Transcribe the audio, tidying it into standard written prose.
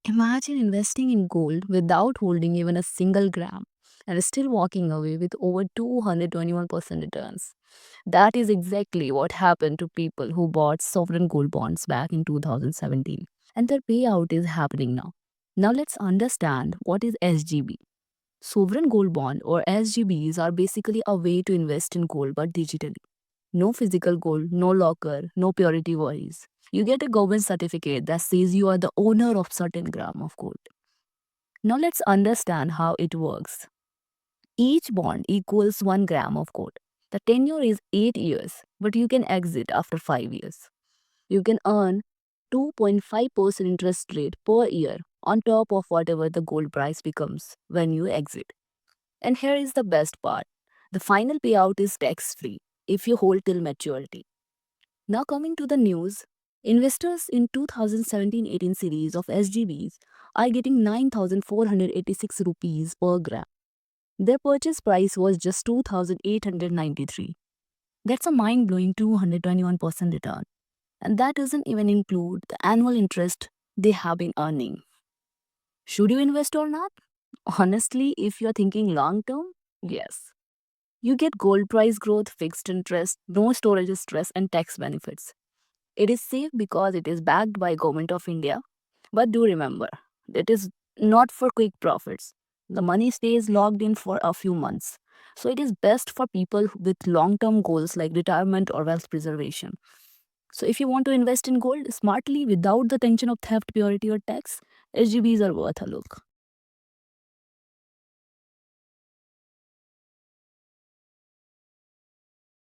Imagine investing in gold without holding even a single gram and still walking away with over 221% returns. That is exactly what happened to people who bought sovereign gold bonds back in 2017. And their payout is happening now. Now let's understand what is SGB. Sovereign gold bond or SGBs are basically a way to invest in gold but digitally. No physical gold, no locker, no purity worries. You get a government certificate that says you are the owner of certain gram of gold. Now let's understand how it works. Each bond equals 1 gram of gold. The tenure is 8 years, but you can exit after 5 years. You can earn 2.5% interest rate per year on top of whatever the gold price becomes when you exit. And here is the best part. The final payout is tax free if you hold till maturity. Now coming to the news, investors in 2017-18 series of SGBs are getting 9,486 rupees per gram. Their purchase price was just 2,893. That's a mind-blowing 221% return. And that doesn't even include the annual interest they have been earning. Should you invest or not? Honestly, if you're thinking long term, yes. You get gold price growth, fixed interest, no storage stress, and tax benefits. It is safe because it is backed by Government of India. But do remember, it is not for quick profits. The money stays locked in for a few months. So it is best for people with long-term goals like retirement or wealth preservation. So if you want to invest in gold smartly without the tension of theft, purity or tax, SGBs are worth a look.